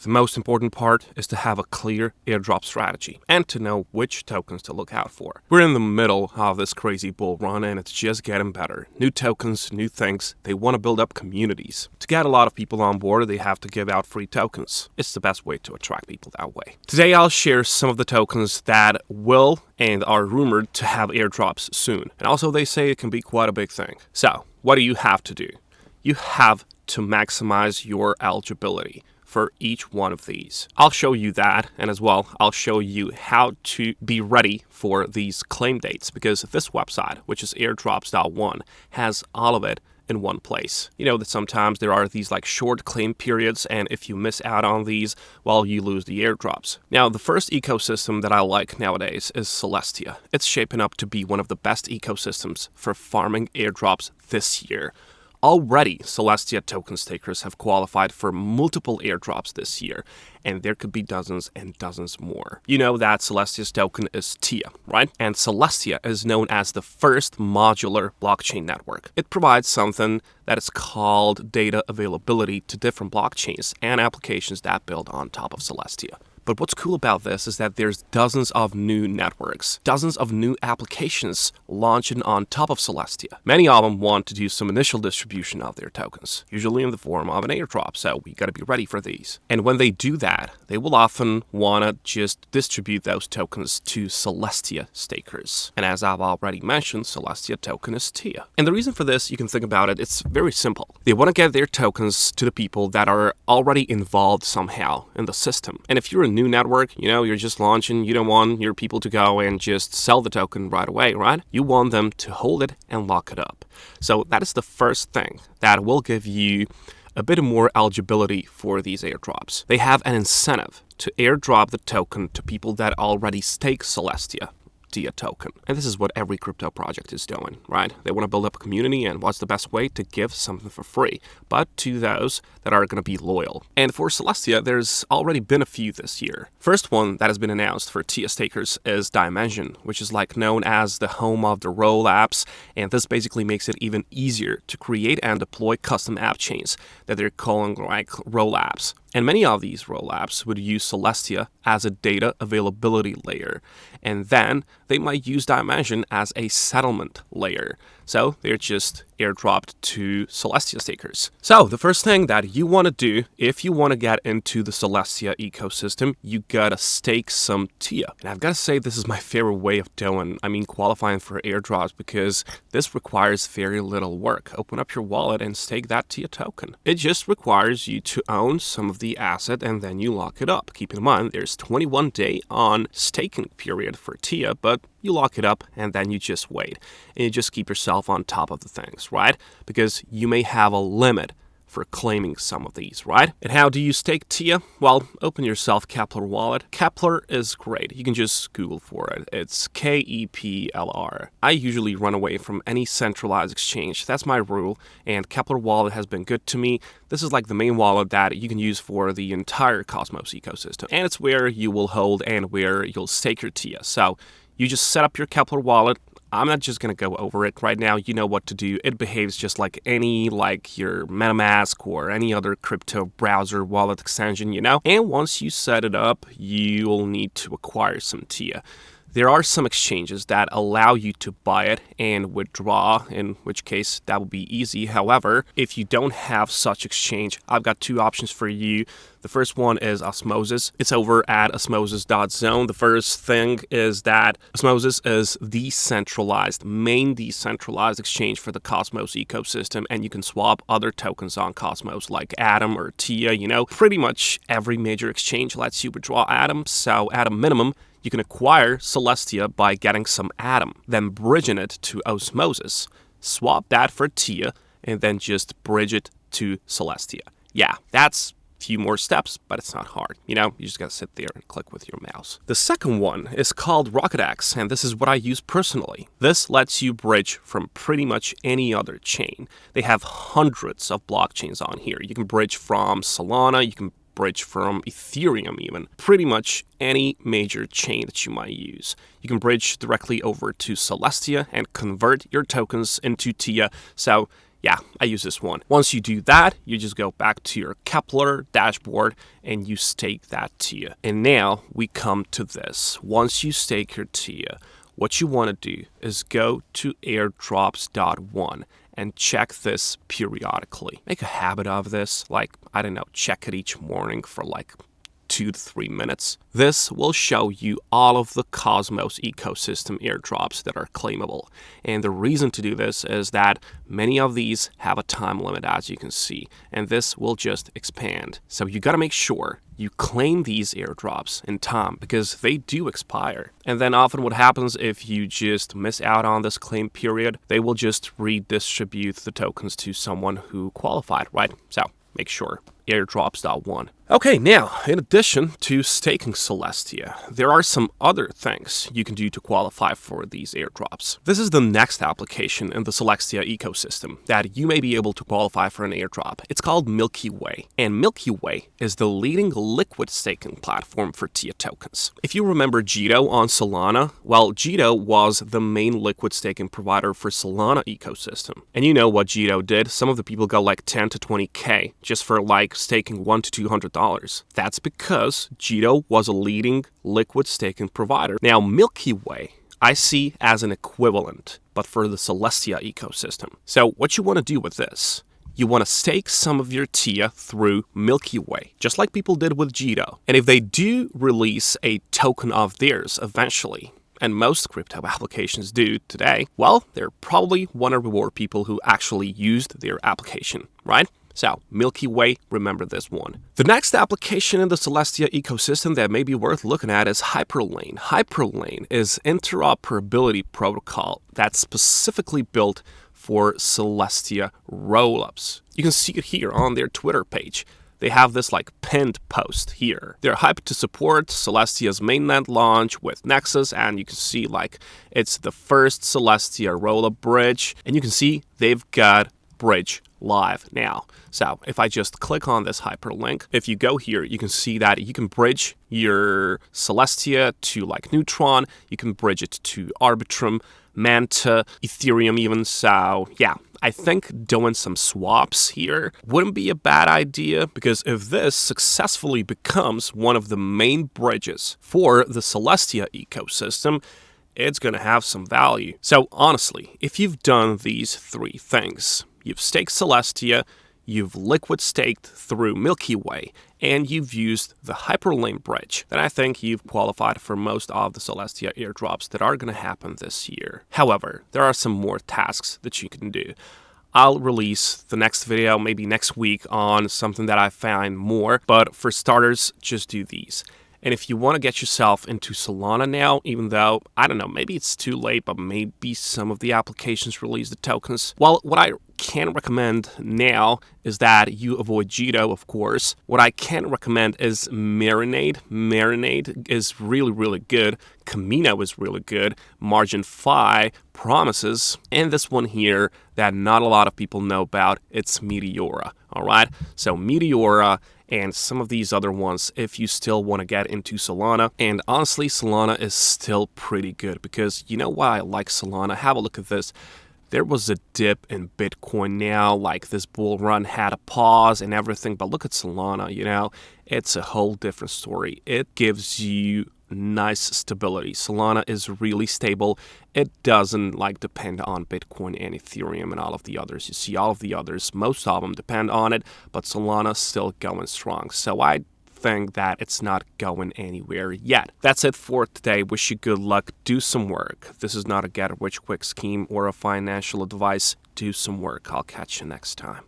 The most important part is to have a clear airdrop strategy and to know which tokens to look out for. We're in the middle of this crazy bull run and it's just getting better. New tokens, new things, they want to build up communities. To get a lot of people on board, they have to give out free tokens. It's the best way to attract people that way. Today I'll share some of the tokens that will and are rumored to have airdrops soon. And also they say it can be quite a big thing. So, what do you have to do? You have to maximize your eligibility for each one of these. I'll show you that, and as well, I'll show you how to be ready for these claim dates, because this website, which is airdrops.one, has all of it in one place. You know that sometimes there are these like short claim periods, and if you miss out on these, well, you lose the airdrops. Now, the first ecosystem that I like nowadays is Celestia. It's shaping up to be one of the best ecosystems for farming airdrops this year. Already, Celestia Token stakers have qualified for multiple airdrops this year, and there could be dozens and dozens more. You know that Celestia's token is TIA, right? And Celestia is known as the first modular blockchain network. It provides something that is called data availability to different blockchains and applications that build on top of Celestia. But what's cool about this is that there's dozens of new networks, dozens of new applications launching on top of Celestia. Many of them want to do some initial distribution of their tokens, usually in the form of an airdrop, so we gotta be ready for these. And when they do that, they will often wanna just distribute those tokens to Celestia stakers. And as I've already mentioned, Celestia token is TIA. And the reason for this, you can think about it, it's very simple. They wanna get their tokens to the people that are already involved somehow in the system. And if you're a new network, you know, you're just launching, you don't want your people to go and just sell the token right away, right? You want them to hold it and lock it up. So that is the first thing that will give you a bit more eligibility for these airdrops. They have an incentive to airdrop the token to people that already stake Celestia TIA token. And this is what every crypto project is doing, right? They want to build up a community, and what's the best way? To give something for free, but to those that are going to be loyal. And for Celestia, there's already been a few this year. First one that has been announced for TIA stakers is Dimension, which is like known as the home of the roll apps, and this basically makes it even easier to create and deploy custom app chains that they're calling like roll apps. And many of these roll apps would use Celestia as a data availability layer. And then they might use Dimension as a settlement layer. So they're just airdropped to Celestia stakers. So the first thing that you want to do if you want to get into the Celestia ecosystem, you gotta stake some TIA. And I've got to say, this is my favorite way of qualifying for airdrops, because this requires very little work. Open up your wallet and stake that TIA token. It just requires you to own some of the asset and then you lock it up. Keep in mind, there's 21-day on staking period for TIA, but you lock it up and then you just wait. And you just keep yourself on top of the things, right? Because you may have a limit for claiming some of these, right? And how do you stake TIA? Well, open yourself Kepler Wallet. Kepler is great. You can just Google for it. It's KEPLR. I usually run away from any centralized exchange. That's my rule, and Kepler Wallet has been good to me. This is like the main wallet that you can use for the entire Cosmos ecosystem. And it's where you will hold and where you'll stake your TIA. So you just set up your Kepler Wallet. I'm not just going to go over it right now. You know what to do. It behaves just like any, like your MetaMask or any other crypto browser wallet extension, you know? And once you set it up, you'll need to acquire some TIA. There are some exchanges that allow you to buy it and withdraw, in which case that will be easy. However, if you don't have such exchange, I've got two options for you. The first one is Osmosis. It's over at osmosis.zone. The first thing is that Osmosis is the main decentralized exchange for the Cosmos ecosystem, and you can swap other tokens on Cosmos like Atom or TIA. You know, pretty much every major exchange lets you withdraw Atom, so at a minimum, you can acquire Celestia by getting some Atom, then bridging it to Osmosis, swap that for TIA, and then just bridge it to Celestia. Yeah, that's a few more steps, but it's not hard. You know, you just gotta sit there and click with your mouse. The second one is called RocketX, and this is what I use personally. This lets you bridge from pretty much any other chain. They have hundreds of blockchains on here. You can bridge from Solana, you can bridge from Ethereum even. Pretty much any major chain that you might use. You can bridge directly over to Celestia and convert your tokens into TIA. So Yeah, I use this one. Once you do that, you just go back to your Kepler dashboard and you stake that TIA. And now we come to this. Once you stake your TIA, what you want to do is go to airdrops.one and check this periodically. Make a habit of this, like, I don't know, check it each morning for like 2 to 3 minutes. This will show you all of the Cosmos ecosystem airdrops that are claimable. And the reason to do this is that many of these have a time limit, as you can see, and this will just expand. So you got to make sure you claim these airdrops in time because they do expire. And then often what happens if you just miss out on this claim period, they will just redistribute the tokens to someone who qualified, right? So make sure airdrops.one. Okay, now, in addition to staking Celestia, there are some other things you can do to qualify for these airdrops. This is the next application in the Celestia ecosystem that you may be able to qualify for an airdrop. It's called Milky Way, and Milky Way is the leading liquid staking platform for TIA tokens. If you remember Jito on Solana, well, Jito was the main liquid staking provider for Solana ecosystem. And you know what Jito did? Some of the people got like 10 to 20K just for like staking $100 to $200. That's because Jito was a leading liquid staking provider. Now, Milky Way I see as an equivalent, but for the Celestia ecosystem. So what you want to do with this, you want to stake some of your TIA through Milky Way, just like people did with Jito. And if they do release a token of theirs eventually, and most crypto applications do today, well, they probably want to reward people who actually used their application, right? So, Milky Way, remember this one. The next application in the Celestia ecosystem that may be worth looking at is Hyperlane. Hyperlane is interoperability protocol that's specifically built for Celestia rollups. You can see it here on their Twitter page. They have this like pinned post here. They're hyped to support Celestia's mainnet launch with Nexus, and you can see like it's the first Celestia rollup bridge, and you can see they've got bridge live now. So if I just click on this hyperlink, if you go here, you can see that you can bridge your Celestia to like Neutron, you can bridge it to Arbitrum, Manta, Ethereum even. So yeah, I think doing some swaps here wouldn't be a bad idea, because if this successfully becomes one of the main bridges for the Celestia ecosystem, it's going to have some value. So honestly, if you've done these 3 things, you've staked Celestia, you've liquid staked through Milky Way, and you've used the Hyperlane bridge, then I think you've qualified for most of the Celestia airdrops that are going to happen this year. However, there are some more tasks that you can do. I'll release the next video maybe next week on something that I find more, but for starters, just do these. And if you want to get yourself into Solana now, even though, I don't know, maybe it's too late, but maybe some of the applications release the tokens, well, what I can recommend now is that you avoid Jito, of course. What I can recommend is Marinade. Marinade is really, really good. Camino is really good. Margin Phi promises. And this one here that not a lot of people know about, it's Meteora. All right? So Meteora and some of these other ones if you still want to get into Solana. And honestly, Solana is still pretty good, because you know why I like Solana? Have a look at this. There was a dip in Bitcoin now, like this bull run had a pause and everything, but look at Solana, you know, it's a whole different story. It gives you nice stability. Solana is really stable. It doesn't like depend on Bitcoin and Ethereum and all of the others. You see all of the others, most of them depend on it, but Solana's still going strong. So I think that it's not going anywhere yet. That's it for today. Wish you good luck. Do some work. This is not a get-rich-quick scheme or a financial advice. Do some work. I'll catch you next time.